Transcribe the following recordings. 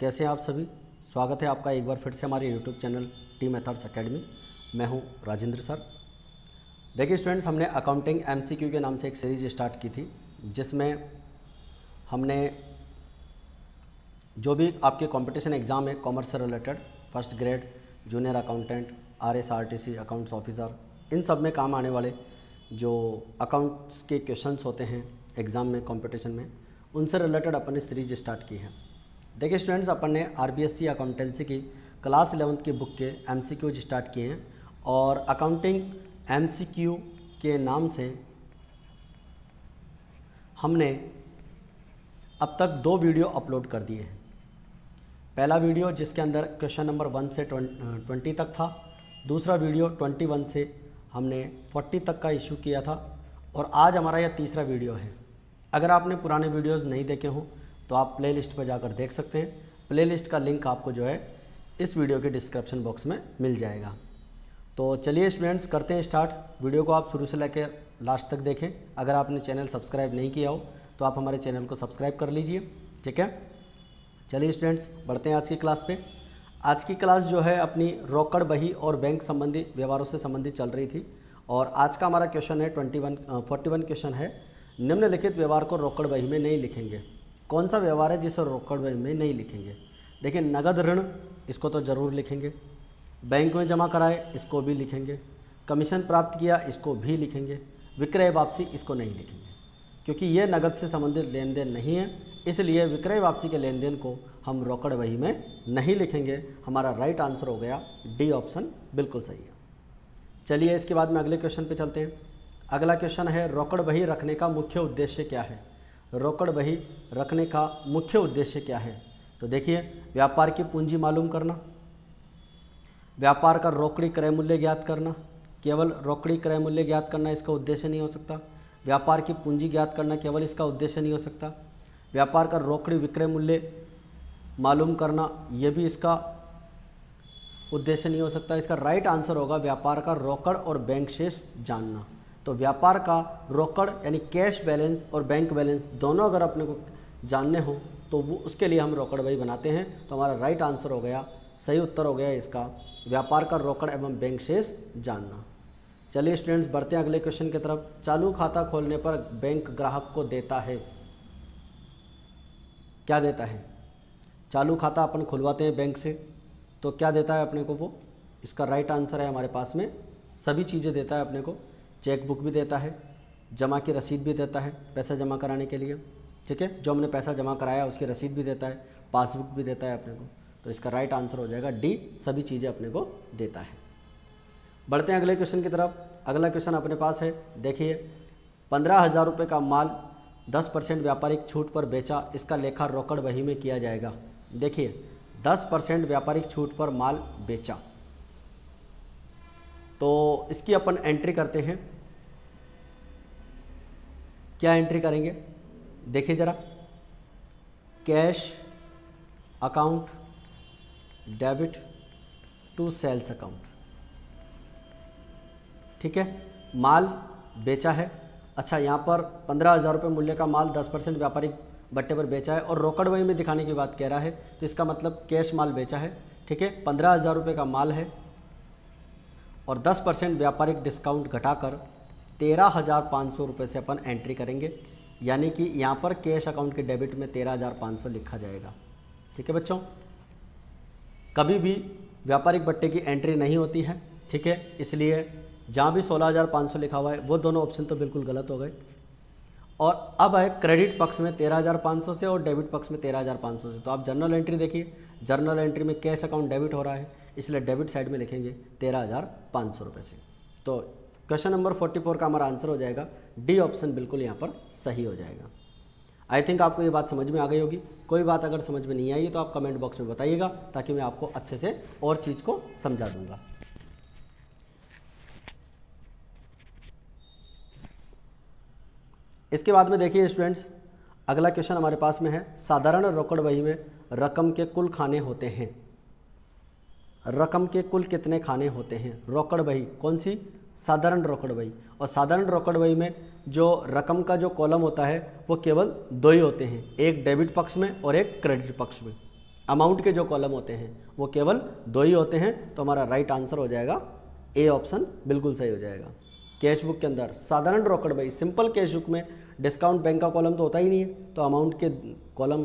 कैसे हैं आप सभी। स्वागत है आपका एक बार फिर से हमारे YouTube channel T methods academy. मैं हूं राजेंद्र सर। देखिए स्टूडेंट्स, हमने अकाउंटिंग एमसीक्यू के नाम से एक सीरीज स्टार्ट की थी, जिसमें हमने जो भी आपके कंपटीशन एग्ज़ाम है कॉमर्स से related, first grade, junior accountant, RSRTC accounts officer, इन सब में काम आने वाले जो अकाउंट्स के क्वेश्चंस होते हैं एग्ज़ाम में, कंपटीशन में, उनसे रिलेटेड अपन ने सीरीज स्टार्ट की है। देखिए स्टूडेंट्स, अपन ने RBSc अकाउंटेंसी की क्लास 11th की बुक के MCQs स्टार्ट किए हैं और अकाउंटिंग MCQ के नाम से हमने अब तक 2 वीडियो अपलोड कर दिए हैं। पहला वीडियो जिसके अंदर क्वेश्चन नंबर 1 से 20 तक था, दूसरा वीडियो 21 से हमने 40 तक का इशू किया था, और आज हमारा यह तीसरा वीडियो है। अगर आपने पुराने वीडियोस नहीं देखे हों तो आप प्लेलिस्ट पर जाकर देख सकते हैं। प्लेलिस्ट का लिंक आपको जो है इस वीडियो के डिस्क्रिप्शन बॉक्स में मिल जाएगा। तो चलिए स्टूडेंट्स, करते हैं स्टार्ट। वीडियो को आप शुरू से लेकर लास्ट तक देखें। अगर आपने चैनल सब्सक्राइब नहीं किया हो तो आप हमारे चैनल को सब्सक्राइब कर लीजिए, ठीक है। चलिए स्टूडेंट्स, बढ़ते हैं आज की क्लास पे। आज की क्लास जो है अपनी रोकड़ बही और बैंक संबंधी व्यवहारों से संबंधित चल रही थी, और आज का हमारा क्वेश्चन है 41 क्वेश्चन है। निम्नलिखित व्यवहार को रोकड़ बही में नहीं लिखेंगे। कौन सा व्यवहार है जिसे रोकड़ बही में नहीं लिखेंगे? देखिए, नगद ऋण, इसको तो ज़रूर लिखेंगे। बैंक में जमा कराए, इसको भी लिखेंगे। कमीशन प्राप्त किया, इसको भी लिखेंगे। विक्रय वापसी, इसको नहीं लिखेंगे, क्योंकि ये नगद से संबंधित लेन देन नहीं है। इसलिए विक्रय वापसी के लेन देन को हम रोकड़ बही में नहीं लिखेंगे। हमारा राइट आंसर हो गया डी ऑप्शन, बिल्कुल सही है। चलिए इसके बाद में अगले क्वेश्चन पे चलते हैं। अगला क्वेश्चन है, रोकड़ बही रखने का मुख्य उद्देश्य क्या है? रोकड़ बही रखने का मुख्य उद्देश्य क्या है? तो देखिए, व्यापार की पूंजी मालूम करना, व्यापार का रोकड़ी क्रय मूल्य ज्ञात करना। केवल रोकड़ी क्रय मूल्य ज्ञात करना इसका उद्देश्य नहीं हो सकता। व्यापार की पूंजी ज्ञात करना केवल इसका उद्देश्य नहीं हो सकता। व्यापार का रोकड़ी विक्रय मूल्य मालूम करना, यह भी इसका उद्देश्य नहीं हो सकता। इसका राइट आंसर होगा व्यापार का रोकड़ और बैंक शेष जानना। तो व्यापार का रोकड़ यानी कैश बैलेंस और बैंक बैलेंस दोनों अगर अपने को जानने हो तो वो उसके लिए हम रोकड़ बही बनाते हैं। तो हमारा राइट आंसर हो गया, सही उत्तर हो गया इसका, व्यापार का रोकड़ एवं बैंक शेष जानना। चलिए स्टूडेंट्स, बढ़ते हैं अगले क्वेश्चन की तरफ। चालू खाता खोलने पर बैंक ग्राहक को देता है, क्या देता है? चालू खाता अपन खुलवाते हैं बैंक से, तो क्या देता है अपने को वो? इसका राइट आंसर है हमारे पास में सभी चीज़ें देता है अपने को। चेक बुक भी देता है, जमा की रसीद भी देता है पैसा जमा कराने के लिए, ठीक है। जो हमने पैसा जमा कराया उसकी रसीद भी देता है, पासबुक भी देता है अपने को। तो इसका राइट आंसर हो जाएगा डी, सभी चीज़ें अपने को देता है। बढ़ते हैं अगले क्वेश्चन की तरफ। अगला क्वेश्चन अपने पास है, देखिए, 15,000 रुपये का माल 10% व्यापारिक छूट पर बेचा, इसका लेखा रोकड़ बही में किया जाएगा। देखिए, 10% व्यापारिक छूट पर माल बेचा, तो इसकी अपन एंट्री करते हैं। क्या एंट्री करेंगे? देखिए ज़रा, cash account debit to sales account, ठीक है। माल बेचा है, अच्छा, यहाँ पर 15,000 रुपये मूल्य का माल 10% व्यापारिक बट्टे पर बेचा है और रोकड़ बही में दिखाने की बात कह रहा है, तो इसका मतलब कैश माल बेचा है, ठीक है। 15,000 रुपये का माल है और 10% व्यापारिक डिस्काउंट घटाकर 13,500 रुपये से अपन एंट्री करेंगे। यानी कि यहाँ पर कैश अकाउंट के डेबिट में 13,500 लिखा जाएगा, ठीक है बच्चों। कभी भी व्यापारिक बट्टे की एंट्री नहीं होती है, ठीक है। इसलिए जहाँ भी 16,500 लिखा हुआ है वो दोनों ऑप्शन तो बिल्कुल गलत हो गए। और अब है क्रेडिट पक्ष में 13,500 से और डेबिट पक्ष में 13,500 से। तो आप जर्नल एंट्री देखिए, जर्नल एंट्री में कैश अकाउंट डेबिट हो रहा है, इसलिए डेबिट साइड में लिखेंगे 13,500 रुपये से। तो क्वेश्चन नंबर 44 का हमारा आंसर हो जाएगा डी ऑप्शन, बिल्कुल यहाँ पर सही हो जाएगा। आई थिंक आपको ये बात समझ में आ गई होगी। कोई बात अगर समझ में नहीं आई तो आप कमेंट बॉक्स में बताइएगा, ताकि मैं आपको अच्छे से और चीज़ को समझा दूंगा। इसके बाद में देखिए स्टूडेंट्स, अगला क्वेश्चन हमारे पास में है, साधारण रोकड़ बही में रकम के कुल खाने होते हैं। रकम के कुल कितने खाने होते हैं? रोकड़ बही कौन सी? साधारण रोकड़ बही। और साधारण रोकड़ बही में जो रकम का जो कॉलम होता है वो केवल 2 ही होते हैं, एक डेबिट पक्ष में और एक क्रेडिट पक्ष में। अमाउंट के जो कॉलम होते हैं वो केवल 2 ही होते हैं, तो हमारा राइट आंसर हो जाएगा ए ऑप्शन, बिल्कुल सही हो जाएगा। कैश बुक के अंदर साधारण रोकड़ बही, सिंपल कैश बुक में डिस्काउंट बैंक का कॉलम तो होता ही नहीं है, तो अमाउंट के कॉलम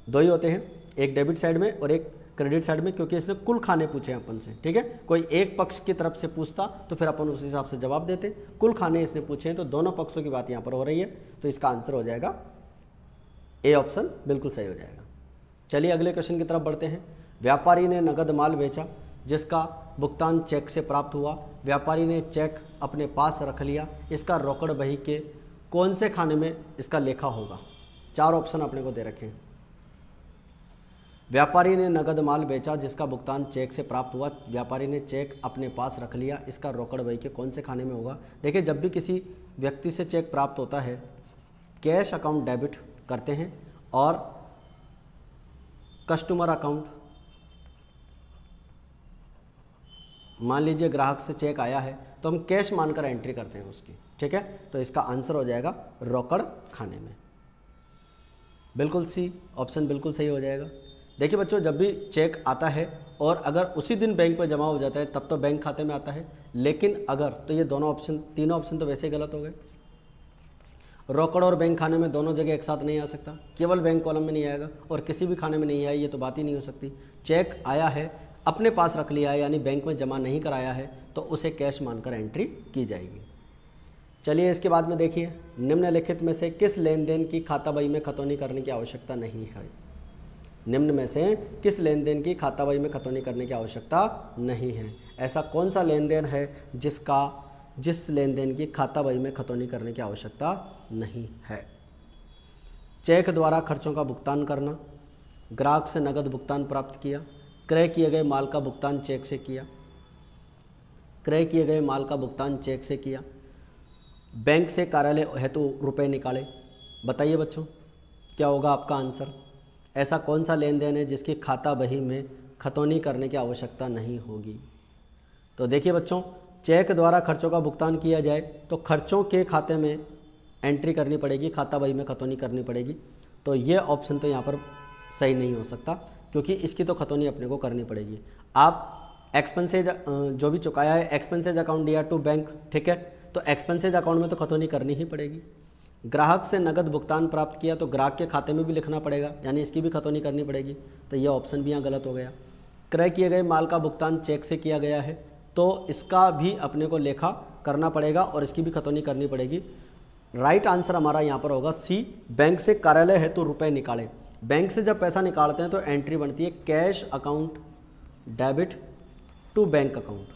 2 ही होते हैं, एक डेबिट साइड में और एक क्रेडिट साइड में, क्योंकि इसने कुल खाने पूछे अपन से, ठीक है। कोई एक पक्ष की तरफ से पूछता तो फिर अपन उस हिसाब से जवाब देते, कुल खाने इसने पूछे हैं तो दोनों पक्षों की बात यहाँ पर हो रही है, तो इसका आंसर हो जाएगा ए ऑप्शन, बिल्कुल सही हो जाएगा। चलिए अगले क्वेश्चन की तरफ बढ़ते हैं। व्यापारी ने नगद माल बेचा जिसका भुगतान चेक से प्राप्त हुआ, व्यापारी ने चेक अपने पास रख लिया, इसका रोकड़ बही के कौन से खाने में इसका लेखा होगा। 4 ऑप्शन अपने को दे रखे हैं। व्यापारी ने नगद माल बेचा जिसका भुगतान चेक से प्राप्त हुआ, व्यापारी ने चेक अपने पास रख लिया, इसका रोकड़ बही के कौन से खाने में होगा। देखिए, जब भी किसी व्यक्ति से चेक प्राप्त होता है, कैश अकाउंट डेबिट करते हैं और कस्टमर अकाउंट, मान लीजिए ग्राहक से चेक आया है तो हम कैश मानकर एंट्री करते हैं उसकी, ठीक है। तो इसका आंसर हो जाएगा रोकड़ खाने में, बिल्कुल सी ऑप्शन बिल्कुल सही हो जाएगा। देखिए बच्चों, जब भी चेक आता है और अगर उसी दिन बैंक में जमा हो जाता है तब तो बैंक खाते में आता है, लेकिन अगर, तो ये दोनों ऑप्शन, तीनों ऑप्शन तो वैसे ही गलत हो गए। रोकड़ और बैंक खाने में दोनों जगह एक साथ नहीं आ सकता, केवल बैंक कॉलम में नहीं आएगा और किसी भी खाने में नहीं आए, ये तो बात ही नहीं हो सकती। चेक आया है, अपने पास रख लिया है, यानी बैंक में जमा नहीं कराया है, तो उसे कैश मानकर एंट्री की जाएगी। चलिए इसके बाद में देखिए, निम्नलिखित में से किस लेन देन की खाता बही में खतौनी करने की आवश्यकता नहीं है। निम्न में से किस लेन देन की खाता बही में खतौनी करने की आवश्यकता नहीं है। ऐसा कौन सा लेन देन है जिस लेन देन की खाता बही में खतौनी करने की आवश्यकता नहीं है। चेक द्वारा खर्चों का भुगतान करना, ग्राहक से नगद भुगतान प्राप्त किया, क्रय किए गए माल का भुगतान चेक से किया, क्रय किए गए माल का भुगतान चेक से किया, बैंक से कार्यालय हेतु रुपए निकाले। बताइए बच्चों, क्या होगा आपका आंसर। ऐसा कौन सा लेन देन है जिसकी खाता बही में खतौनी करने की आवश्यकता नहीं होगी। तो देखिए बच्चों, चेक द्वारा खर्चों का भुगतान किया जाए तो खर्चों के खाते में एंट्री करनी पड़ेगी, खाता बही में खतौनी करनी पड़ेगी, तो ये ऑप्शन तो यहाँ पर सही नहीं हो सकता, क्योंकि इसकी तो खतौनी अपने को करनी पड़ेगी। आप एक्सपेंसेज जो भी चुकाया है, एक्सपेंसेज अकाउंट दिया टू बैंक, ठीक है, तो एक्सपेंसेज अकाउंट में तो खतौनी करनी ही पड़ेगी। ग्राहक से नगद भुगतान प्राप्त किया तो ग्राहक के खाते में भी लिखना पड़ेगा, यानी इसकी भी खतौनी करनी पड़ेगी, तो यह ऑप्शन भी यहाँ गलत हो गया। क्रय किए गए माल का भुगतान चेक से किया गया है तो इसका भी अपने को लेखा करना पड़ेगा और इसकी भी खतौनी करनी पड़ेगी। राइट आंसर हमारा यहाँ पर होगा सी, बैंक से कार्यालय है तो रुपए निकाले। बैंक से जब पैसा निकालते हैं तो एंट्री बनती है cash account debit to bank account,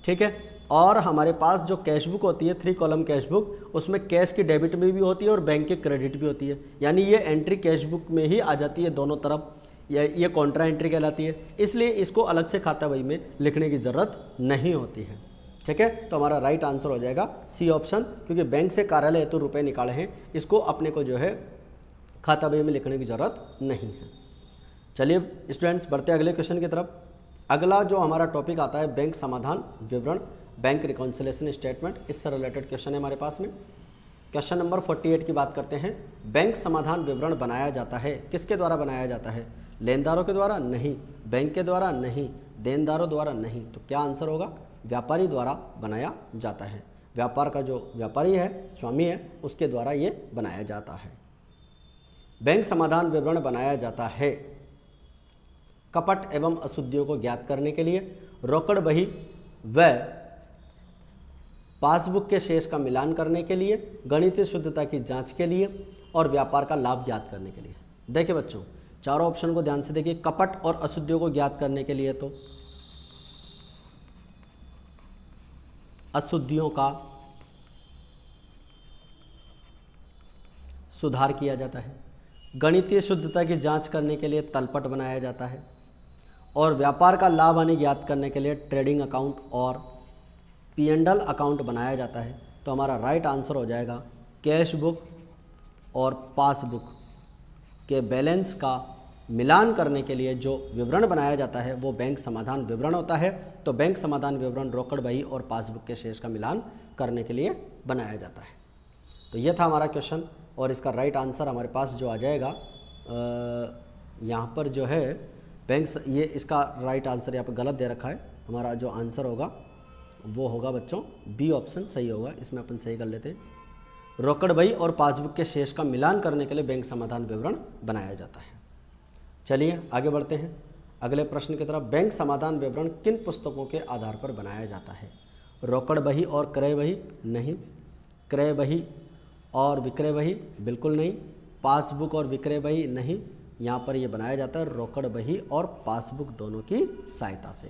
ठीक है। और हमारे पास जो कैश बुक होती है 3 कॉलम कैश बुक, उसमें कैश की डेबिट में भी होती है और बैंक के क्रेडिट भी होती है, यानी ये एंट्री कैश बुक में ही आ जाती है दोनों तरफ, ये कॉन्ट्रा एंट्री कहलाती है, इसलिए इसको अलग से खाता बही में लिखने की ज़रूरत नहीं होती है, ठीक है। तो हमारा राइट आंसर हो जाएगा सी ऑप्शन, क्योंकि बैंक से कार्यालय हेतु रुपए निकाले हैं, इसको अपने को जो है खाता बही में लिखने की ज़रूरत नहीं है। चलिए स्टूडेंट्स, बढ़ते हैं अगले क्वेश्चन की तरफ। अगला जो हमारा टॉपिक आता है बैंक समाधान विवरण, बैंक रिकॉन्सिलेशन स्टेटमेंट, इससे रिलेटेड क्वेश्चन है हमारे पास में। क्वेश्चन नंबर 48 की बात करते हैं। बैंक समाधान विवरण बनाया जाता है, किसके द्वारा बनाया जाता है। लेनदारों के द्वारा नहीं, बैंक के द्वारा नहीं, देनदारों द्वारा नहीं, तो क्या आंसर होगा। व्यापारी द्वारा बनाया जाता है। व्यापार का जो व्यापारी है, स्वामी है, उसके द्वारा ये बनाया जाता है। बैंक समाधान विवरण बनाया जाता है कपट एवं अशुद्धियों को ज्ञात करने के लिए, रोकड़ बही व पासबुक के शेष का मिलान करने के लिए, गणितीय शुद्धता की जांच के लिए और व्यापार का लाभ ज्ञात करने के लिए। देखिए बच्चों, चारों ऑप्शन को ध्यान से देखिए। कपट और अशुद्धियों को ज्ञात करने के लिए तो अशुद्धियों का सुधार किया जाता है, गणितीय शुद्धता की जांच करने के लिए तलपट बनाया जाता है और व्यापार का लाभ हानि ज्ञात करने के लिए ट्रेडिंग अकाउंट और P&L अकाउंट बनाया जाता है। तो हमारा राइट आंसर हो जाएगा कैश बुक और पासबुक के बैलेंस का मिलान करने के लिए जो विवरण बनाया जाता है वो बैंक समाधान विवरण होता है। तो बैंक समाधान विवरण रोकड़ बही और पासबुक के शेष का मिलान करने के लिए बनाया जाता है। तो ये था हमारा क्वेश्चन और इसका राइट आंसर हमारे पास जो आ जाएगा यहाँ पर जो है बैंक, ये इसका राइट आंसर यहाँ पर गलत दे रखा है। हमारा जो आंसर होगा वो होगा बच्चों बी ऑप्शन सही होगा। इसमें अपन सही कर लेते हैं। रोकड़ बही और पासबुक के शेष का मिलान करने के लिए बैंक समाधान विवरण बनाया जाता है। चलिए आगे बढ़ते हैं अगले प्रश्न की तरफ। बैंक समाधान विवरण किन पुस्तकों के आधार पर बनाया जाता है? रोकड़ बही और क्रय बही? नहीं। क्रय बही और विक्रय बही? बिल्कुल नहीं। पासबुक और विक्रय बही? नहीं। यहाँ पर ये बनाया जाता है रोकड़ बही और पासबुक दोनों की सहायता से।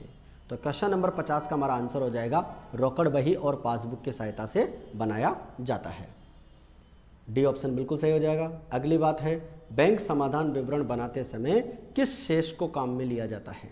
तो क्वेश्चन नंबर 50 का हमारा आंसर हो जाएगा रोकड़ बही और पासबुक की सहायता से बनाया जाता है। डी ऑप्शन बिल्कुल सही हो जाएगा। अगली बात है, बैंक समाधान विवरण बनाते समय किस शेष को काम में लिया जाता है?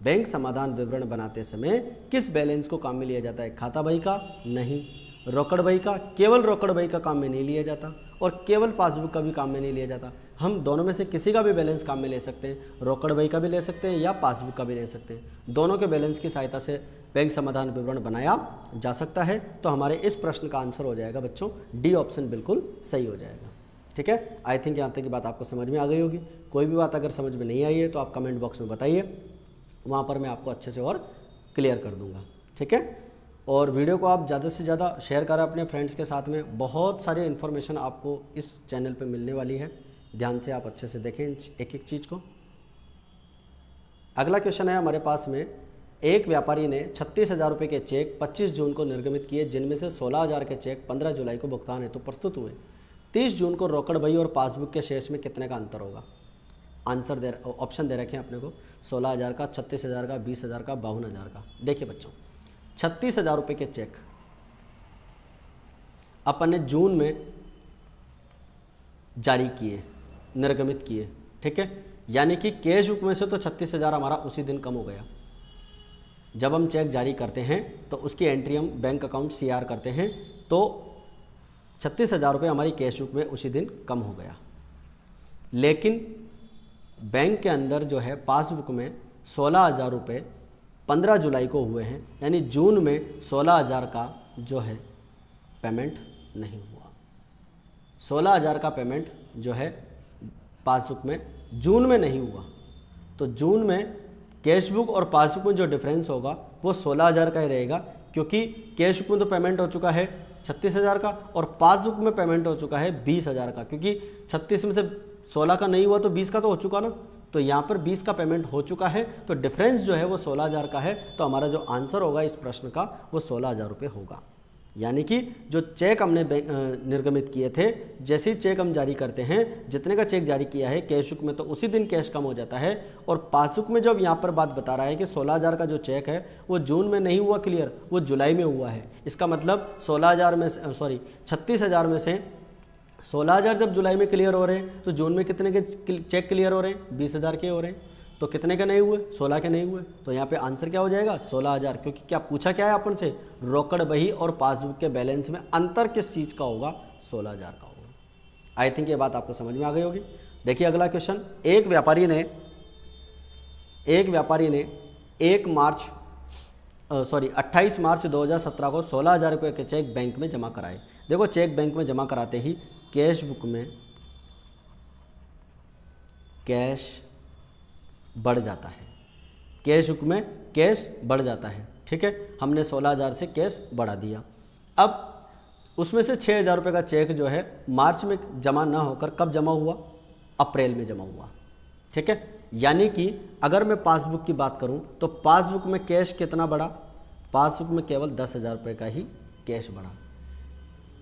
बैंक समाधान विवरण बनाते समय किस बैलेंस को काम में लिया जाता है? खाता बही का? नहीं। रोकड़ बही का? केवल रोकड़ बही का काम में नहीं लिया जाता और केवल पासबुक का भी काम में नहीं लिया जाता। हम दोनों में से किसी का भी बैलेंस काम में ले सकते हैं। रोकड़ बही का भी ले सकते हैं या पासबुक का भी ले सकते हैं। दोनों के बैलेंस की सहायता से बैंक समाधान विवरण बनाया जा सकता है। तो हमारे इस प्रश्न का आंसर हो जाएगा बच्चों डी ऑप्शन बिल्कुल सही हो जाएगा। ठीक है, आई थिंक यहाँ तक की बात आपको समझ में आ गई होगी। कोई भी बात अगर समझ में नहीं आई है तो आप कमेंट बॉक्स में बताइए, वहाँ पर मैं आपको अच्छे से और क्लियर कर दूँगा। ठीक है, और वीडियो को आप ज़्यादा से ज़्यादा शेयर करें अपने फ्रेंड्स के साथ में। बहुत सारी इन्फॉर्मेशन आपको इस चैनल पे मिलने वाली है। ध्यान से आप अच्छे से देखें एक एक चीज़ को। अगला क्वेश्चन है हमारे पास में, एक व्यापारी ने 36,000 रुपये के चेक 25 जून को निर्गमित किए, जिनमें से 16,000 के चेक 15 जुलाई को भुगतान हेतु प्रस्तुत हुए। 30 जून को रोकड़ बही और पासबुक के शेष में कितने का अंतर होगा? आंसर ऑप्शन दे रखे हैं अपने को, 16,000 का, 36,000 का, 20,000 का, 52,000 का। देखिए बच्चों, 36,000 रुपये के चेक अपन ने जून में जारी किए, निर्गमित किए। ठीक है, यानी कि कैश बुक में से तो 36,000 हमारा उसी दिन कम हो गया। जब हम चेक जारी करते हैं तो उसकी एंट्री हम बैंक अकाउंट CR करते हैं, तो 36,000 रुपये हमारी कैश बुक में उसी दिन कम हो गया। लेकिन बैंक के अंदर जो है पासबुक में 16,000 रुपये 15 जुलाई को हुए हैं, यानी जून में 16,000 का जो है पेमेंट नहीं हुआ। 16,000 का पेमेंट जो है पासबुक में जून में नहीं हुआ। तो जून में कैश बुक और पासबुक में जो डिफरेंस होगा वो 16,000 का ही रहेगा, क्योंकि कैश बुक में तो पेमेंट हो चुका है 36,000 का और पासबुक में पेमेंट हो चुका है 20,000 का, क्योंकि 36 में से 16 का नहीं हुआ तो 20 का तो हो चुका ना। तो यहाँ पर 20 का पेमेंट हो चुका है, तो डिफरेंस जो है वो 16,000 का है। तो हमारा जो आंसर होगा इस प्रश्न का वो 16,000 रुपये होगा। यानी कि जो चेक हमने निर्गमित किए थे, जैसे ही चेक हम जारी करते हैं, जितने का चेक जारी किया है कैश बुक में तो उसी दिन कैश कम हो जाता है। और पासबुक में जब यहाँ पर बात बता रहा है कि 16,000 का जो चेक है वो जून में नहीं हुआ क्लियर, वो जुलाई में हुआ है। इसका मतलब 16,000 में 36,000 में से 16,000 जब जुलाई में क्लियर हो रहे हैं तो जून में कितने के चेक क्लियर हो रहे हैं? 20,000 के हो रहे हैं। तो कितने के नहीं हुए? 16 के नहीं हुए। तो यहाँ पे आंसर क्या हो जाएगा? 16,000, क्योंकि क्या पूछा क्या है अपन से? रोकड़ बही और पासबुक के बैलेंस में अंतर किस चीज़ का होगा? 16,000 का होगा। आई थिंक ये बात आपको समझ में आ गई होगी। देखिए अगला क्वेश्चन, एक व्यापारी ने 28 मार्च 2017 को 16,000 रुपये के चेक बैंक में जमा कराए। देखो चेक बैंक में जमा कराते ही कैश बुक में कैश बढ़ जाता है, कैश बुक में कैश बढ़ जाता है। ठीक है, हमने 16,000 से कैश बढ़ा दिया। अब उसमें से 6,000 रुपये का चेक जो है मार्च में जमा ना होकर कब जमा हुआ? अप्रैल में जमा हुआ। ठीक है, यानी कि अगर मैं पासबुक की बात करूं तो पासबुक में कैश कितना बढ़ा? पासबुक में केवल 10,000 रुपये का ही कैश बढ़ा।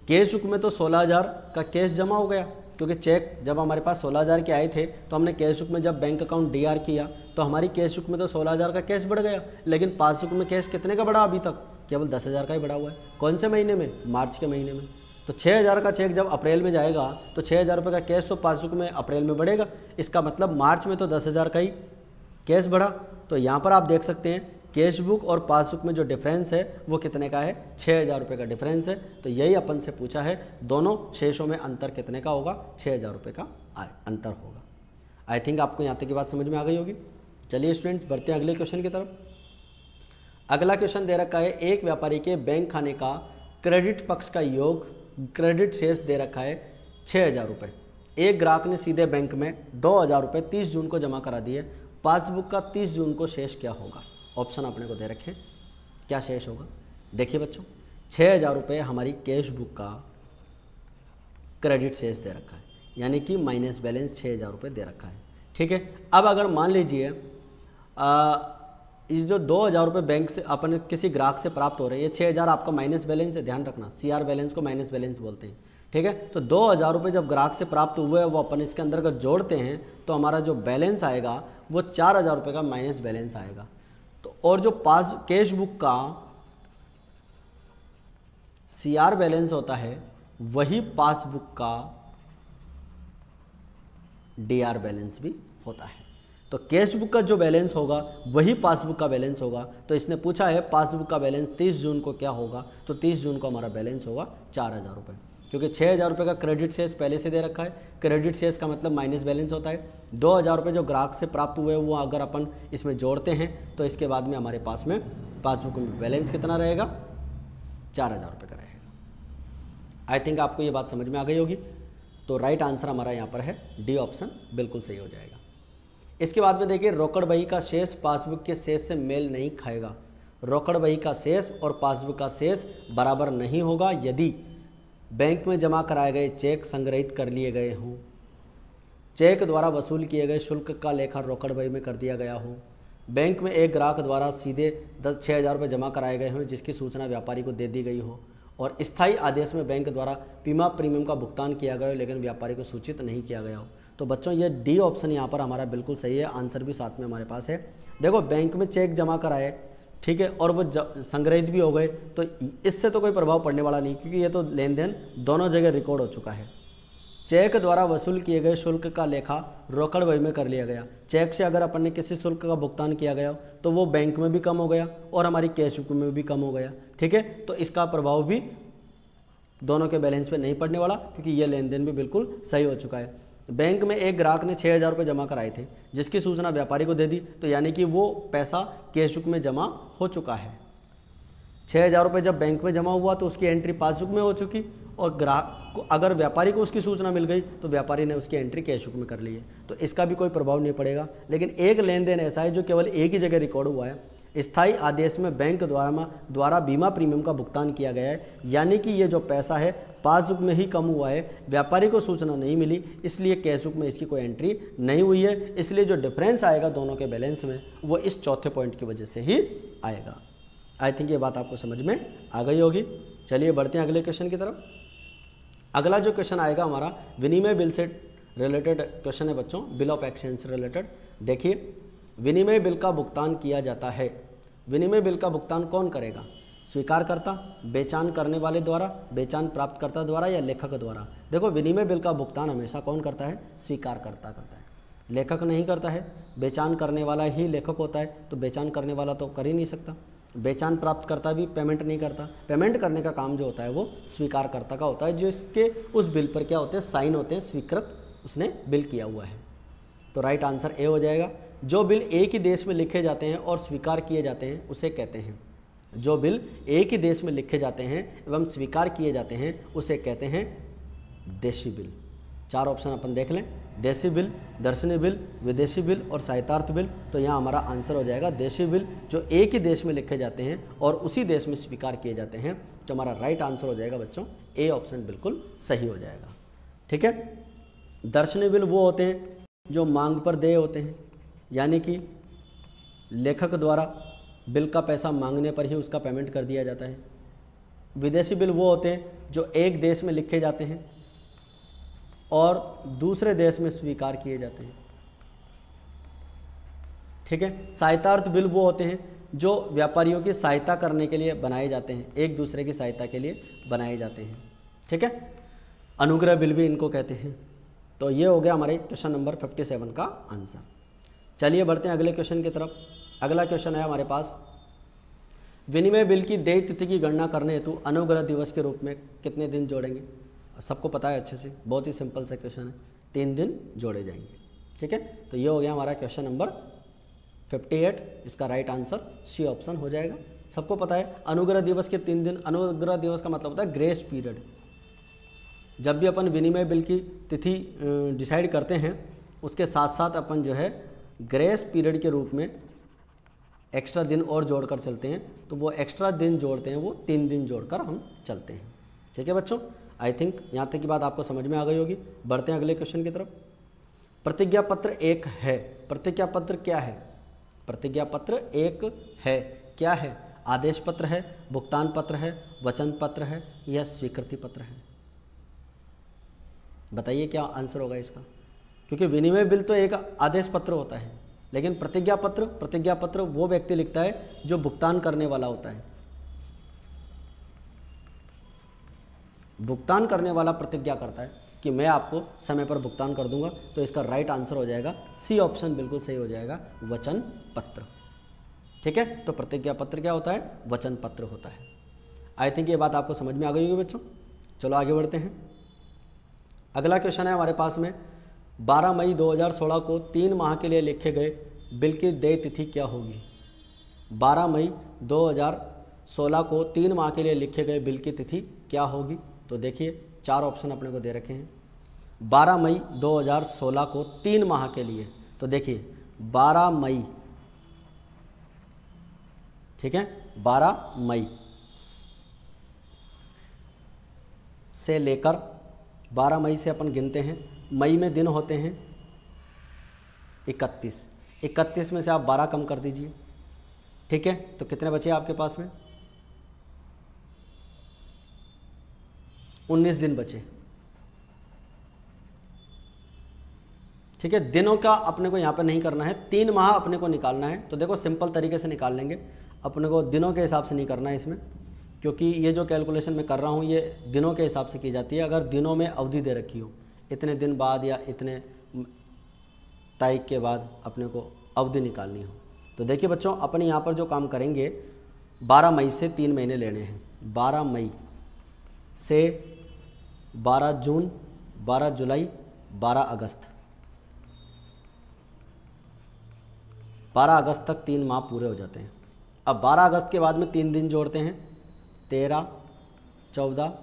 कैश बुक में तो 16,000 का कैश जमा हो गया, क्योंकि चेक जब हमारे पास 16,000 के आए थे तो हमने कैश बुक में जब बैंक अकाउंट DR किया तो हमारी कैश बुक में तो 16,000 का कैश बढ़ गया। लेकिन पासबुक में कैश कितने का बढ़ा? अभी तक केवल 10,000 का ही बढ़ा हुआ है। कौन से महीने में? मार्च के महीने में। तो 6,000 का चेक जब अप्रैल में जाएगा तो 6,000 रुपये का कैश तो पासबुक में अप्रैल में बढ़ेगा। इसका मतलब मार्च में तो 10,000 का ही कैश बढ़ा। तो यहाँ पर आप देख सकते हैं कैश बुक और पासबुक में जो डिफरेंस है वो कितने का है? 6,000 रुपये का डिफरेंस है। तो यही अपन से पूछा है, दोनों शेषों में अंतर कितने का होगा? 6,000 रुपये का अंतर होगा। आई थिंक आपको यहाँ तक की बात समझ में आ गई होगी। चलिए स्टूडेंट्स बढ़ते हैं अगले क्वेश्चन की तरफ। अगला क्वेश्चन दे रखा है, एक व्यापारी के बैंक खाने का क्रेडिट पक्ष का योग क्रेडिट शेष दे रखा है 6,000 रुपये। एक ग्राहक ने सीधे बैंक में 2,000 रुपये 30 जून को जमा करा दिए, पासबुक का 30 जून को शेष क्या होगा? ऑप्शन अपने को दे रखे, क्या शेष होगा? देखिए बच्चों, 6,000 रुपये हमारी कैश बुक का क्रेडिट शेष दे रखा है, यानी कि माइनस बैलेंस 6,000 रुपये दे रखा है। ठीक है, अब अगर मान लीजिए इस जो 2,000 रुपये बैंक से अपन किसी ग्राहक से प्राप्त हो रहे हैं, ये 6,000 आपका माइनस बैलेंस है, ध्यान रखना, CR बैलेंस को माइनस बैलेंस बोलते हैं। ठीक है, तो 2,000 रुपये जब ग्राहक से प्राप्त हुए वो अपन इसके अंदर अगर जोड़ते हैं तो हमारा जो बैलेंस आएगा वो 4,000 रुपये का माइनस बैलेंस आएगा। तो और जो पास कैश बुक का CR बैलेंस होता है वही पासबुक का DR बैलेंस भी होता है। तो कैश बुक का जो बैलेंस होगा वही पासबुक का बैलेंस होगा। तो इसने पूछा है पासबुक का बैलेंस 30 जून को क्या होगा, तो 30 जून को हमारा बैलेंस होगा 4,000 रुपये, क्योंकि 6,000 रुपये का क्रेडिट शेष पहले से दे रखा है। क्रेडिट शेष का मतलब माइनस बैलेंस होता है। 2,000 रुपये जो ग्राहक से प्राप्त हुए वो अगर अपन इसमें जोड़ते हैं तो इसके बाद में हमारे पास में पासबुक में बैलेंस कितना रहेगा? 4,000 रुपये का रहेगा। आई थिंक आपको ये बात समझ में आ गई होगी। तो राइट आंसर हमारा यहाँ पर है डी ऑप्शन, बिल्कुल सही हो जाएगा। इसके बाद में देखिए, रोकड़ बही का शेष पासबुक के शेष से मेल नहीं खाएगा। रोकड़ बही का शेष और पासबुक का शेष बराबर नहीं होगा यदि बैंक में जमा कराए गए चेक संग्रहित कर लिए गए हों, चेक द्वारा वसूल किए गए शुल्क का लेखा रोकड़ बही में कर दिया गया हो, बैंक में एक ग्राहक द्वारा सीधे 6,000 रुपये जमा कराए गए हों जिसकी सूचना व्यापारी को दे दी गई हो, और स्थायी आदेश में बैंक द्वारा बीमा प्रीमियम का भुगतान किया गया हो लेकिन व्यापारी को सूचित नहीं किया गया हो। तो बच्चों ये डी ऑप्शन यहाँ पर हमारा बिल्कुल सही है, आंसर भी साथ में हमारे पास है। देखो, बैंक में चेक जमा कराए, ठीक है, और वो संग्रहित भी हो गए, तो इससे तो कोई प्रभाव पड़ने वाला नहीं, क्योंकि ये तो लेन देन दोनों जगह रिकॉर्ड हो चुका है। चेक द्वारा वसूल किए गए शुल्क का लेखा रोकड़ बही में कर लिया गया। चेक से अगर अपन ने किसी शुल्क का भुगतान किया गया तो वो बैंक में भी कम हो गया और हमारी कैश बुक में भी कम हो गया। ठीक है, तो इसका प्रभाव भी दोनों के बैलेंस पे नहीं पड़ने वाला, क्योंकि ये लेन देन भी बिल्कुल सही हो चुका है। बैंक में एक ग्राहक ने 6,000 रुपये जमा कराए थे जिसकी सूचना व्यापारी को दे दी, तो यानी कि वो पैसा कैश बुक में जमा हो चुका है। 6,000 रुपये जब बैंक में जमा हुआ तो उसकी एंट्री पासबुक में हो चुकी, और ग्राहक को अगर व्यापारी को उसकी सूचना मिल गई तो व्यापारी ने उसकी एंट्री कैश बुक में कर ली है, तो इसका भी कोई प्रभाव नहीं पड़ेगा। लेकिन एक लेन देन ऐसा है जो केवल एक ही जगह रिकॉर्ड हुआ है, स्थायी आदेश में बैंक द्वारा बीमा प्रीमियम का भुगतान किया गया है, यानी कि ये जो पैसा है पासबुक में ही कम हुआ है, व्यापारी को सूचना नहीं मिली, इसलिए कैश बुक में इसकी कोई एंट्री नहीं हुई है। इसलिए जो डिफरेंस आएगा दोनों के बैलेंस में वो इस चौथे पॉइंट की वजह से ही आएगा। आई थिंक ये बात आपको समझ में आ गई होगी। चलिए बढ़ते हैं अगले क्वेश्चन की तरफ। अगला जो क्वेश्चन आएगा हमारा विनिमय बिल से रिलेटेड क्वेश्चन है बच्चों, बिल ऑफ एक्सचेंज से रिलेटेड। देखिए, विनिमय बिल का भुगतान किया जाता है। विनिमय बिल का भुगतान कौन करेगा? स्वीकारकर्ता, बेचान करने वाले द्वारा, बेचान प्राप्तकर्ता द्वारा या लेखक द्वारा? देखो, विनिमय बिल का भुगतान हमेशा कौन करता है? स्वीकारकर्ता करता है, लेखक नहीं करता है। बेचान करने वाला ही लेखक होता है, तो बेचान करने वाला तो कर ही नहीं सकता। बेचान प्राप्तकर्ता भी पेमेंट नहीं करता। पेमेंट करने का काम जो होता है वो स्वीकारकर्ता का होता है, जो इसके उस बिल पर क्या होते हैं? साइन होते हैं, स्वीकृत उसने बिल किया हुआ है। तो राइट आंसर ए हो जाएगा। जो बिल एक ही देश में लिखे जाते हैं और स्वीकार किए जाते हैं उसे कहते हैं, जो बिल एक ही देश में लिखे जाते हैं एवं स्वीकार किए जाते हैं उसे कहते हैं देशी बिल। चार ऑप्शन अपन देख लें, देशी बिल, दर्शनी बिल, विदेशी बिल और साहित्यार्थ बिल। तो यहाँ हमारा आंसर हो जाएगा देशी बिल, जो एक ही देश में लिखे जाते हैं और उसी देश में स्वीकार किए जाते हैं। तो हमारा राइट आंसर हो जाएगा बच्चों ए ऑप्शन, बिल्कुल सही हो जाएगा। ठीक है, दर्शनी बिल वो होते हैं जो मांग पर देय होते हैं, यानी कि लेखक द्वारा बिल का पैसा मांगने पर ही उसका पेमेंट कर दिया जाता है। विदेशी बिल वो होते हैं जो एक देश में लिखे जाते हैं और दूसरे देश में स्वीकार किए जाते हैं। ठीक है, सहायतार्थ बिल वो होते हैं जो व्यापारियों की सहायता करने के लिए बनाए जाते हैं, एक दूसरे की सहायता के लिए बनाए जाते हैं। ठीक है, अनुग्रह बिल भी इनको कहते हैं। तो ये हो गया हमारे क्वेश्चन नंबर 57 का आंसर। चलिए बढ़ते हैं अगले क्वेश्चन की तरफ। अगला क्वेश्चन है हमारे पास, विनिमय बिल की देय तिथि की गणना करने हेतु अनुग्रह दिवस के रूप में कितने दिन जोड़ेंगे? सबको पता है अच्छे से, बहुत ही सिंपल सा क्वेश्चन है, 3 दिन जोड़े जाएंगे। ठीक है, तो ये हो गया हमारा क्वेश्चन नंबर 58। इसका राइट आंसर सी ऑप्शन हो जाएगा। सबको पता है अनुग्रह दिवस के 3 दिन, अनुग्रह दिवस का मतलब होता है ग्रेस पीरियड। जब भी अपन विनिमय बिल की तिथि डिसाइड करते हैं उसके साथ साथ अपन जो है ग्रेस पीरियड के रूप में एक्स्ट्रा दिन और जोड़कर चलते हैं। तो वो एक्स्ट्रा दिन जोड़ते हैं, वो 3 दिन जोड़कर हम चलते हैं। ठीक है बच्चों, आई थिंक यहाँ तक की बात आपको समझ में आ गई होगी। बढ़ते हैं अगले क्वेश्चन की तरफ। प्रतिज्ञा पत्र एक है। प्रतिज्ञा पत्र क्या है? प्रतिज्ञा पत्र एक है, क्या है? आदेश पत्र है, भुगतान पत्र है, वचन पत्र है या स्वीकृति पत्र है? बताइए क्या आंसर होगा इसका, क्योंकि विनिमय बिल तो एक आदेश पत्र होता है, लेकिन प्रतिज्ञा पत्र वो व्यक्ति लिखता है जो भुगतान करने वाला होता है। भुगतान करने वाला प्रतिज्ञा करता है कि मैं आपको समय पर भुगतान कर दूंगा। तो इसका राइट आंसर हो जाएगा सी ऑप्शन, बिल्कुल सही हो जाएगा, वचन पत्र। ठीक है, तो प्रतिज्ञा पत्र क्या होता है? वचन पत्र होता है। आई थिंक ये बात आपको समझ में आ गई होगी बच्चों। चलो आगे बढ़ते हैं। अगला क्वेश्चन है हमारे पास में, 12 मई 2016 को 3 माह के लिए लिखे गए बिल की देय तिथि क्या होगी? 12 मई 2016 को 3 माह के लिए लिखे गए बिल की तिथि क्या होगी? तो देखिए 4 ऑप्शन अपने को दे रखे हैं। 12 मई 2016 को 3 माह के लिए, तो देखिए 12 मई, ठीक है, 12 मई से लेकर 12 मई से अपन गिनते हैं। मई में दिन होते हैं 31 में से आप 12 कम कर दीजिए। ठीक है, तो कितने बचे आपके पास में? 19 दिन बचे। ठीक है, दिनों का अपने को यहाँ पर नहीं करना है, 3 माह अपने को निकालना है। तो देखो सिंपल तरीके से निकाल लेंगे, अपने को दिनों के हिसाब से नहीं करना है इसमें, क्योंकि ये जो कैलकुलेशन मैं कर रहा हूँ ये दिनों के हिसाब से की जाती है। अगर दिनों में अवधि दे रखी हो, इतने दिन बाद या इतने तारीख के बाद अपने को अवधि निकालनी हो, तो देखिए बच्चों अपने यहाँ पर जो काम करेंगे, 12 मई से 3 महीने लेने हैं। 12 मई से 12 जून, 12 जुलाई, 12 अगस्त, 12 अगस्त तक 3 माह पूरे हो जाते हैं। अब 12 अगस्त के बाद में 3 दिन जोड़ते हैं, 13, 14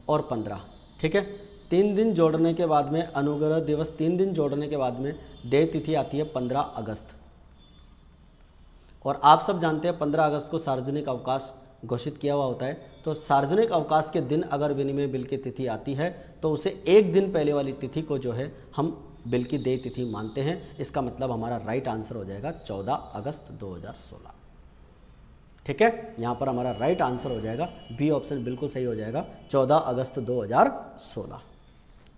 और 15। ठीक है, 3 दिन जोड़ने के बाद में अनुग्रह दिवस, 3 दिन जोड़ने के बाद में देय तिथि आती है 15 अगस्त। और आप सब जानते हैं 15 अगस्त को सार्वजनिक अवकाश घोषित किया हुआ होता है। तो सार्वजनिक अवकाश के दिन अगर विनिमय बिल की तिथि आती है तो उसे एक दिन पहले वाली तिथि को जो है हम बिल की देय तिथि मानते हैं। इसका मतलब हमारा राइट आंसर हो जाएगा 14 अगस्त 2016। ठीक है, यहाँ पर हमारा राइट आंसर हो जाएगा बी ऑप्शन, बिल्कुल सही हो जाएगा, 14 अगस्त 2016।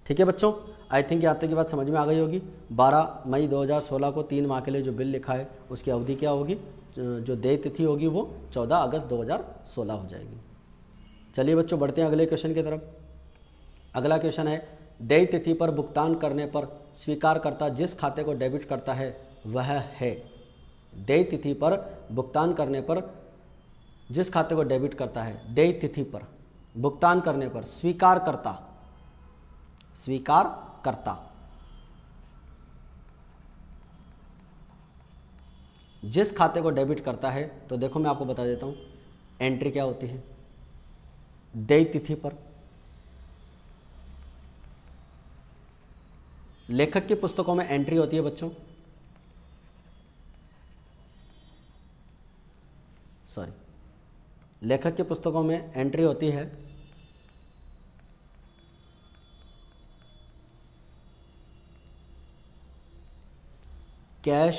ठीक है बच्चों, आई थिंक यहाँ तक की बात समझ में आ गई होगी। 12 मई 2016 को 3 माह के लिए जो बिल लिखा है उसकी अवधि क्या होगी, जो देय तिथि होगी वो 14 अगस्त 2016 हो जाएगी। चलिए बच्चों बढ़ते हैं अगले क्वेश्चन की तरफ। अगला क्वेश्चन है, देय तिथि पर भुगतान करने पर स्वीकारकर्ता जिस खाते को डेबिट करता है वह है। देय तिथि पर भुगतान करने पर जिस खाते को डेबिट करता है, देय तिथि पर भुगतान करने पर स्वीकारकर्ता जिस खाते को डेबिट करता है, तो देखो मैं आपको बता देता हूं एंट्री क्या होती है। देय तिथि पर लेखक की पुस्तकों में एंट्री होती है बच्चों, लेखक की पुस्तकों में एंट्री होती है cash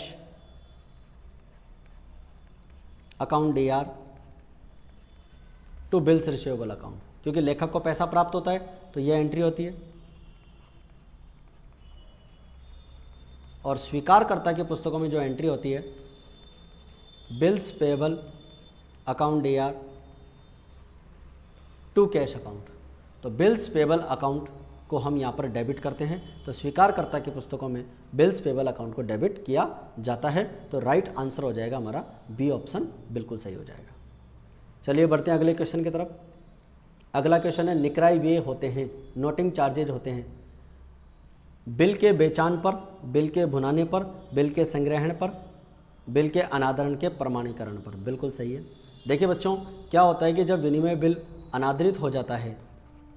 account DR to bills receivable account, क्योंकि लेखक को पैसा प्राप्त होता है तो यह एंट्री होती है। और स्वीकारकर्ता की पुस्तकों में जो एंट्री होती है bills payable account DR to cash account. तो बिल्स पेएबल अकाउंट को हम यहाँ पर डेबिट करते हैं, तो स्वीकारकर्ता की पुस्तकों में बिल्स पेएबल अकाउंट को डेबिट किया जाता है। तो राइट आंसर हो जाएगा हमारा बी ऑप्शन, बिल्कुल सही हो जाएगा। चलिए बढ़ते हैं अगले क्वेश्चन की तरफ। अगला क्वेश्चन है, निक्राई व्यय होते हैं, नोटिंग चार्जेज होते हैं बिल के बेचान पर, बिल के भुनाने पर, बिल के संग्रहण पर, बिल के अनादरण के प्रमाणीकरण पर। बिल्कुल सही है। देखिए बच्चों क्या होता है कि जब विनिमय बिल अनादरित हो जाता है,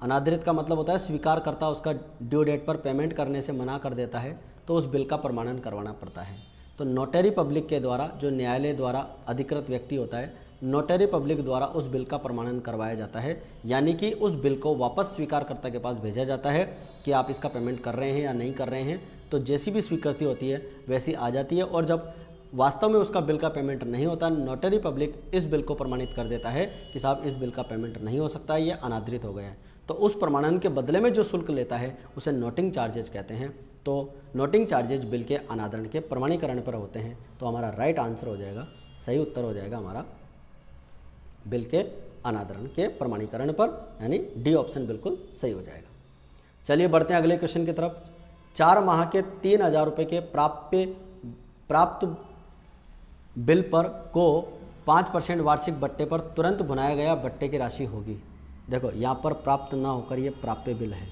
अनादृत का मतलब होता है स्वीकारकर्ता उसका ड्यू डेट पर पेमेंट करने से मना कर देता है तो उस बिल का प्रमाणन करवाना पड़ता है। तो नोटरी पब्लिक के द्वारा, जो न्यायालय द्वारा अधिकृत व्यक्ति होता है, नोटरी पब्लिक द्वारा उस बिल का प्रमाणन करवाया जाता है, यानी कि उस बिल को वापस स्वीकारकर्ता के पास भेजा जाता है कि आप इसका पेमेंट कर रहे हैं या नहीं कर रहे हैं। तो जैसी भी स्वीकृति होती है वैसी आ जाती है, और जब वास्तव में उसका बिल का पेमेंट नहीं होता, नोटरी पब्लिक इस बिल को प्रमाणित कर देता है कि साहब इस बिल का पेमेंट नहीं हो सकता है, ये अनादृत हो गया है। तो उस प्रमाणन के बदले में जो शुल्क लेता है उसे नोटिंग चार्जेज कहते हैं। तो नोटिंग चार्जेज बिल के अनादरण के प्रमाणीकरण पर होते हैं। तो हमारा राइट आंसर हो जाएगा, सही उत्तर हो जाएगा हमारा बिल के अनादरण के प्रमाणीकरण पर, यानी डी ऑप्शन बिल्कुल सही हो जाएगा। चलिए बढ़ते हैं अगले क्वेश्चन की तरफ। 4 माह के 3,000 रुपये के प्राप्त बिल पर को 5% वार्षिक बट्टे पर तुरंत भुनाया गया बट्टे की राशि होगी। देखो यहाँ पर प्राप्त ना होकर ये प्राप्य बिल है,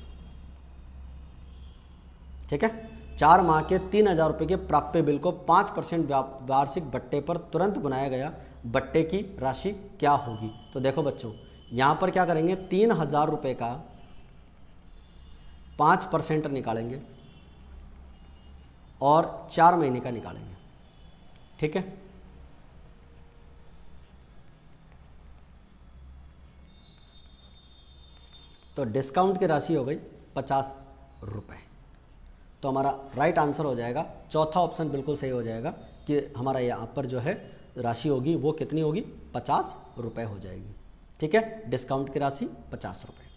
ठीक है। 4 माह के 3,000 रुपये के प्राप्य बिल को 5% वार्षिक बट्टे पर तुरंत भुनाया गया बट्टे की राशि क्या होगी। तो देखो बच्चों, यहाँ पर क्या करेंगे, 3,000 रुपये का 5% निकालेंगे और 4 महीने का निकालेंगे, ठीक है। तो डिस्काउंट की राशि हो गई 50 रुपये। तो हमारा राइट आंसर हो जाएगा, चौथा ऑप्शन बिल्कुल सही हो जाएगा कि हमारा यहाँ पर जो है राशि होगी वो कितनी होगी, 50 रुपये हो जाएगी, ठीक है। डिस्काउंट की राशि 50 रुपये।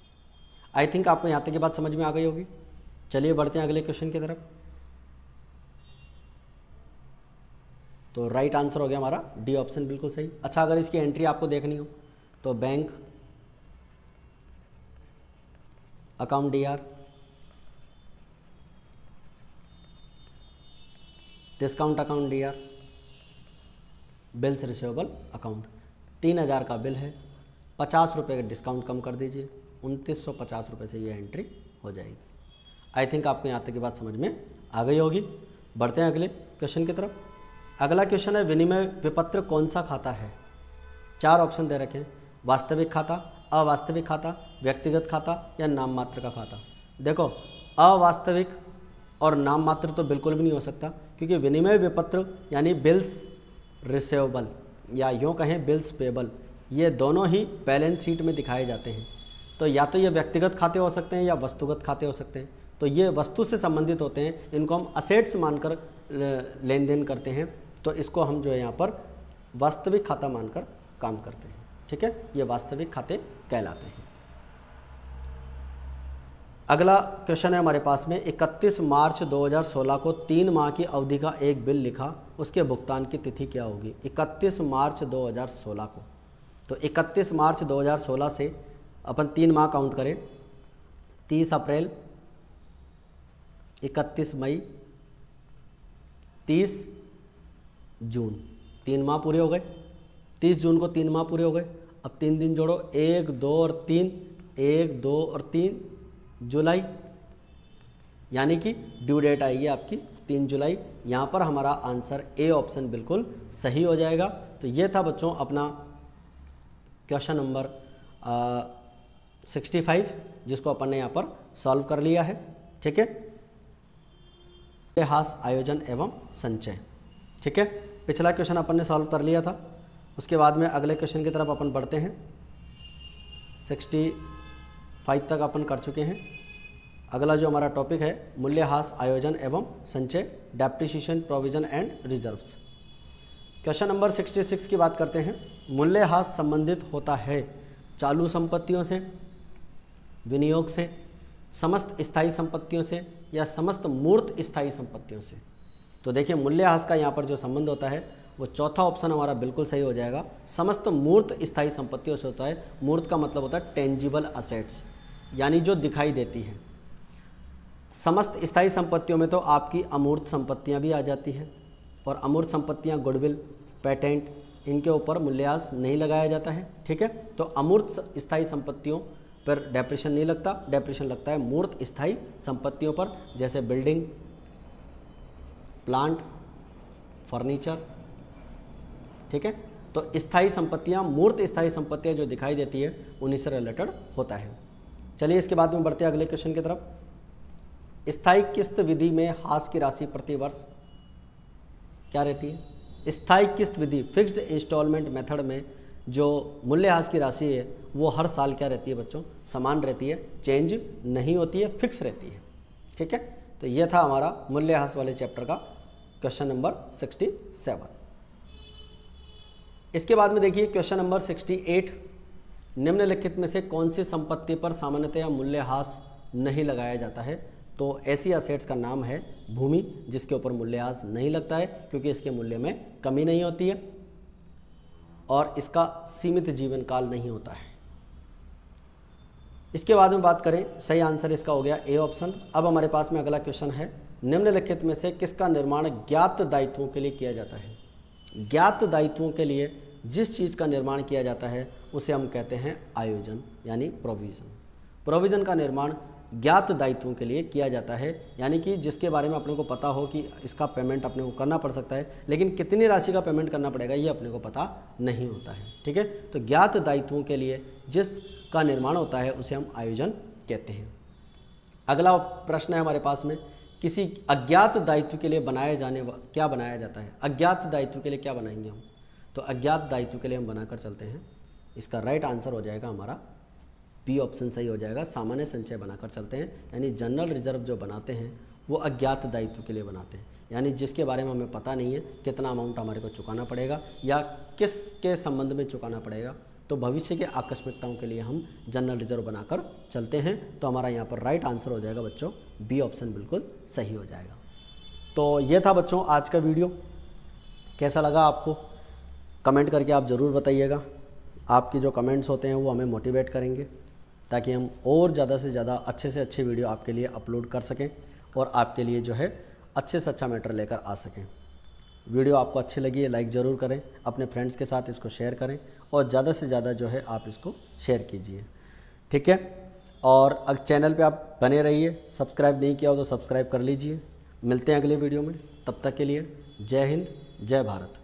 आई थिंक आपको यहाँ तक की बात समझ में आ गई होगी। चलिए बढ़ते हैं अगले क्वेश्चन की तरफ। तो राइट आंसर हो गया हमारा डी ऑप्शन बिल्कुल सही। अच्छा, अगर इसकी एंट्री आपको देखनी हो तो bank account DR, discount account DR, bills receivable account. 3,000 का बिल है, 50 रुपये का डिस्काउंट कम कर दीजिए, 2,950 रुपये से ये एंट्री हो जाएगी। आई थिंक आपको यहाँ तक की बात समझ में आ गई होगी। बढ़ते हैं अगले क्वेश्चन की तरफ। अगला क्वेश्चन है, विनिमय विपत्र कौन सा खाता है। 4 ऑप्शन दे रखे हैं, वास्तविक खाता, अवास्तविक खाता, व्यक्तिगत खाता या नाम मात्र का खाता। देखो, अवास्तविक और नाम मात्र तो बिल्कुल भी नहीं हो सकता, क्योंकि विनिमय विपत्र यानी बिल्स रिसीवेबल या यूँ कहें बिल्स पेबल, ये दोनों ही बैलेंस शीट में दिखाए जाते हैं। तो या तो ये व्यक्तिगत खाते हो सकते हैं या वस्तुगत खाते हो सकते हैं। तो ये वस्तु से संबंधित होते हैं, इनको हम असेट्स मानकर लेन देन करते हैं। तो इसको हम जो है यहाँ पर वास्तविक खाता मानकर काम करते हैं, ठीक है। ये वास्तविक खाते कहलाते हैं। अगला क्वेश्चन है हमारे पास में, 31 मार्च 2016 को 3 माह की अवधि का एक बिल लिखा, उसके भुगतान की तिथि क्या होगी। 31 मार्च 2016 को, तो 31 मार्च 2016 से अपन 3 माह काउंट करें, 30 अप्रैल, 31 मई, 30 जून, 3 माह पूरे हो गए। 30 जून को 3 माह पूरे हो गए। अब 3 दिन जोड़ो, 1, 2 और 3, 1, 2 और 3 जुलाई, यानी कि ड्यू डेट आएगी आपकी 3 जुलाई। यहाँ पर हमारा आंसर ए ऑप्शन बिल्कुल सही हो जाएगा। तो ये था बच्चों अपना क्वेश्चन नंबर 65, जिसको अपन ने यहाँ पर सॉल्व कर लिया है, ठीक है। मूल्यह्रास आयोजन एवं संचय, ठीक है। पिछला क्वेश्चन अपन ने सॉल्व कर लिया था। उसके बाद में अगले क्वेश्चन की तरफ अपन बढ़ते हैं। 65 तक अपन कर चुके हैं। अगला जो हमारा टॉपिक है, मूल्यह्रास आयोजन एवं संचय, depreciation provision and reserves. Question number 66 की बात करते हैं। मूल्यह्रास संबंधित होता है चालू संपत्तियों से, विनियोग से, समस्त स्थायी संपत्तियों से या समस्त मूर्त स्थायी संपत्तियों से। तो देखिए, मूल्यह्रास का यहाँ पर जो संबंध होता है वो चौथा ऑप्शन हमारा बिल्कुल सही हो जाएगा, समस्त मूर्त स्थायी संपत्तियों से होता है। मूर्त का मतलब होता है टेंजिबल असेट्स, यानी जो दिखाई देती है। समस्त स्थायी संपत्तियों में तो आपकी अमूर्त संपत्तियाँ भी आ जाती हैं, और अमूर्त संपत्तियाँ गुडविल, पेटेंट, इनके ऊपर मूल्यह्रास नहीं लगाया जाता है, ठीक है। तो अमूर्त स्थायी संपत्तियों पर डेप्रिसिएशन नहीं लगता, डेप्रिसिएशन लगता है मूर्त स्थायी संपत्तियों पर, जैसे बिल्डिंग, प्लांट, फर्नीचर, ठीक है। तो स्थायी संपत्तियां, मूर्त स्थायी संपत्तियां जो दिखाई देती है उन्हीं से रिलेटेड होता है। चलिए इसके बाद में बढ़ते हैं अगले क्वेश्चन की तरफ। स्थायी किस्त विधि में हास की राशि प्रति वर्ष क्या रहती है? स्थायी किस्त विधि फिक्स्ड इंस्टॉलमेंट मेथड में जो मूल्यह्रास की राशि है वो हर साल क्या रहती है बच्चों? समान रहती है, चेंज नहीं होती है, फिक्स रहती है। ठीक है, तो ये था हमारा मूल्यह्रास वाले चैप्टर का क्वेश्चन नंबर 67। इसके बाद में देखिए क्वेश्चन नंबर 68, निम्नलिखित में से कौन सी संपत्ति पर सामान्यतया मूल्यह्रास नहीं लगाया जाता है? तो ऐसी असेट्स का नाम है भूमि, जिसके ऊपर मूल्यह्रास नहीं लगता है क्योंकि इसके मूल्य में कमी नहीं होती है और इसका सीमित जीवन काल नहीं होता है। इसके बाद में बात करें, सही आंसर इसका हो गया ए ऑप्शन। अब हमारे पास में अगला क्वेश्चन है, निम्नलिखित में से किसका निर्माण ज्ञात दायित्वों के लिए किया जाता है? ज्ञात दायित्वों के लिए जिस चीज़ का निर्माण किया जाता है उसे हम कहते हैं आयोजन, यानी प्रोविज़न। प्रोविज़न का निर्माण ज्ञात दायित्वों के लिए किया जाता है, यानी कि जिसके बारे में अपने को पता हो कि इसका पेमेंट अपने को करना पड़ सकता है, लेकिन कितनी राशि का पेमेंट करना पड़ेगा ये अपने को पता नहीं होता है। ठीक है, तो ज्ञात दायित्वों के लिए जिसका निर्माण होता है उसे हम आयोजन कहते हैं। अगला प्रश्न है हमारे पास में, किसी अज्ञात दायित्व के लिए क्या बनाया जाता है? अज्ञात दायित्व के लिए क्या बनाएंगे हम? तो अज्ञात दायित्व के लिए हम बनाकर चलते हैं, इसका राइट आंसर हो जाएगा हमारा बी ऑप्शन सही हो जाएगा। सामान्य संचय बनाकर चलते हैं, यानी जनरल रिजर्व जो बनाते हैं वो अज्ञात दायित्व के लिए बनाते हैं, यानी जिसके बारे में हमें पता नहीं है कितना अमाउंट हमारे को चुकाना पड़ेगा या किसके संबंध में चुकाना पड़ेगा, तो भविष्य के आकस्मिकताओं के लिए हम जनरल रिजर्व बनाकर चलते हैं। तो हमारा यहाँ पर राइट आंसर हो जाएगा बच्चों बी ऑप्शन बिल्कुल सही हो जाएगा। तो ये था बच्चों आज का वीडियो, कैसा लगा आपको कमेंट करके आप ज़रूर बताइएगा। आपकी जो कमेंट्स होते हैं वो हमें मोटिवेट करेंगे ताकि हम और ज़्यादा से ज़्यादा अच्छे से अच्छे वीडियो आपके लिए अपलोड कर सकें और आपके लिए जो है अच्छे से अच्छा मैटर लेकर आ सकें। वीडियो आपको अच्छी लगी है लाइक ज़रूर करें, अपने फ्रेंड्स के साथ इसको शेयर करें और ज़्यादा से ज़्यादा जो है आप इसको शेयर कीजिए। ठीक है, और अगर चैनल पे आप बने रहिए, सब्सक्राइब नहीं किया हो तो सब्सक्राइब कर लीजिए। मिलते हैं अगले वीडियो में, तब तक के लिए जय हिंद, जय भारत।